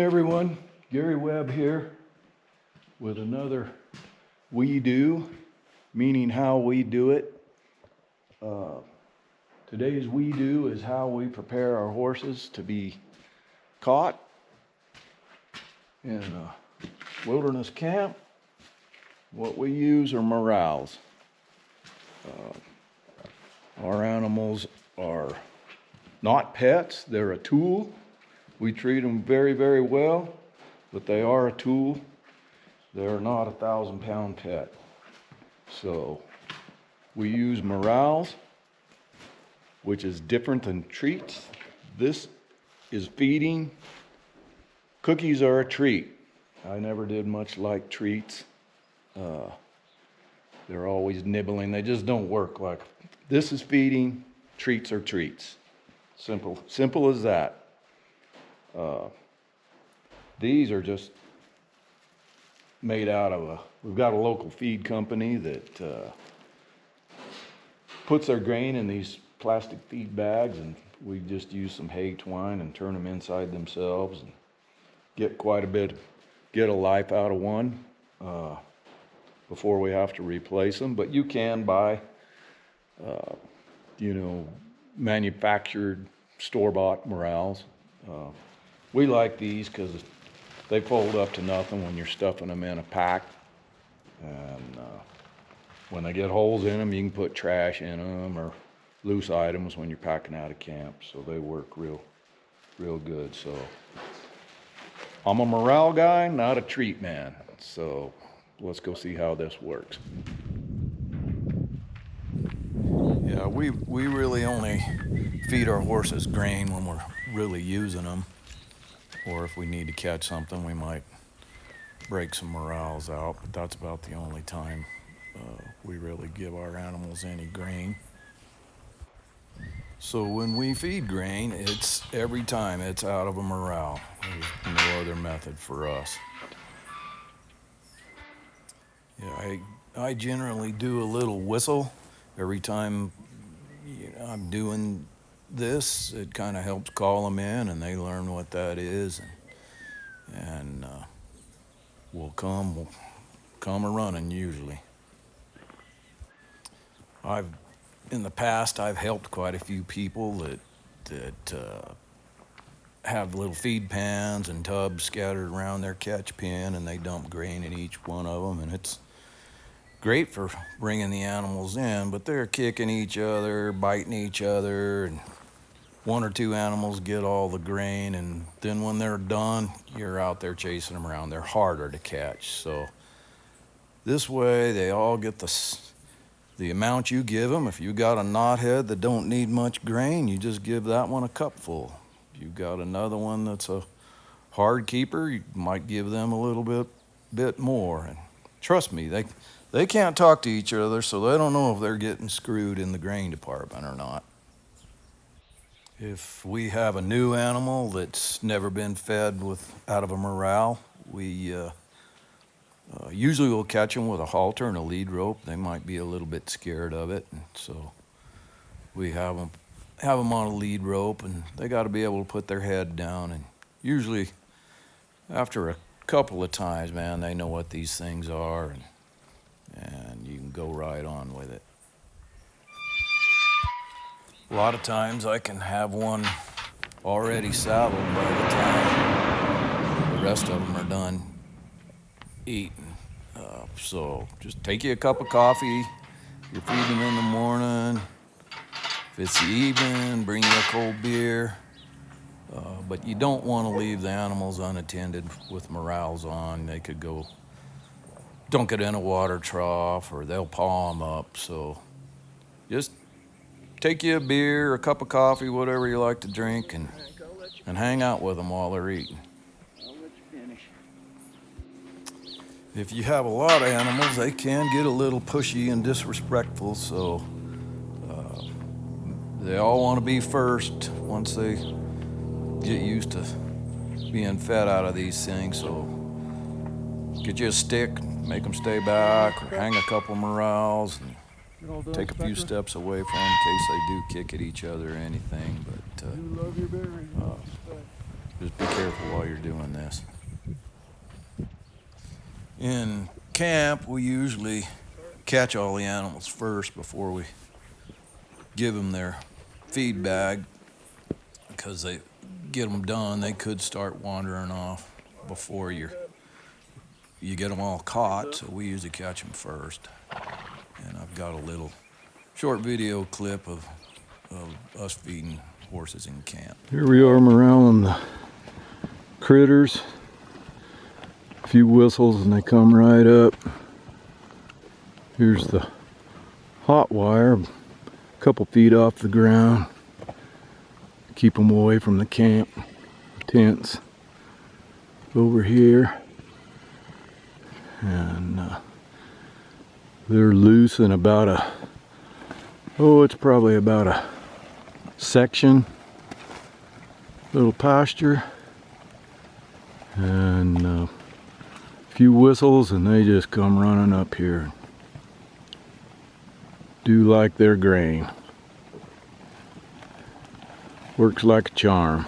everyone. Gary Webb here with another we do, meaning how we do it. Today's we do is how we prepare our horses to be caught in a wilderness camp. What we use are morals. Our animals are not pets, they're a tool. We treat them very, very well, but they are a tool. They're not a 1,000-pound pet. So we use morals, which is different than treats. This is feeding. Cookies are a treat. I never did much like treats. They're always nibbling. They just don't work. Like this is feeding. Treats are treats. Simple as that. These are just made out of we've got a local feed company that puts their grain in these plastic feed bags, and we just use some hay twine and turn them inside themselves and get a life out of one before we have to replace them. But you can buy, manufactured store-bought morels. We like these because they fold up to nothing when you're stuffing them in a pack. And when they get holes in them, you can put trash in them or loose items when you're packing out of camp. So they work real good. So I'm a morale guy, not a treat man. So let's go see how this works. Yeah, we really only feed our horses grain when we're really using them. Or if we need to catch something, we might break some morels out, but that's about the only time we really give our animals any grain. So when we feed grain, it's every time it's out of a morel. There's no other method for us. Yeah, I generally do a little whistle every time I'm doing this. It kind of helps call them in, and they learn what that is, and we'll come a running usually. In the past I've helped quite a few people that have little feed pans and tubs scattered around their catch pen, and they dump grain in each one of them, and it's great for bringing the animals in, but they're kicking each other, biting each other, and one or two animals get all the grain, and then when they're done, you're out there chasing them around. They're harder to catch. So this way they all get the amount you give them. If you got a knothead that don't need much grain, you just give that one a cupful. If you got another one that's a hard keeper, you might give them a little bit more. And trust me, they can't talk to each other, so they don't know if they're getting screwed in the grain department or not. If we have a new animal that's never been fed out of a morel, we usually will catch them with a halter and a lead rope. They might be a little bit scared of it, and so we have them on a lead rope, and they got to be able to put their head down. And usually, after a couple of times, man, they know what these things are, and you can go right on with it. A lot of times I can have one already saddled by the time the rest of them are done eating. So just take you a cup of coffee. You're feeding in the morning. If it's the evening, bring you a cold beer. But you don't want to leave the animals unattended with morels on. They could go dunk it in a water trough, or they'll paw them up. So just take you a beer, a cup of coffee, whatever you like to drink, and hang out with them while they're eating. If you have a lot of animals, they can get a little pushy and disrespectful, so they all want to be first once they get used to being fed out of these things. So get you a stick, make them stay back, or hang a couple morels, and take a few steps away from them in case they do kick at each other or anything. But Just be careful while you're doing this. In camp, we usually catch all the animals first before we give them their feed bag, because they get them done, they could start wandering off before you get them all caught. So we usually catch them first. And I've got a little short video clip of us feeding horses in camp. Here we are morale the critters. A few whistles and they come right up. Here's the hot wire, a couple feet off the ground. Keep them away from the camp tents over here. And they're loose in about it's probably about a section, little pasture, and a few whistles and they just come running up here. Do like their grain. Works like a charm.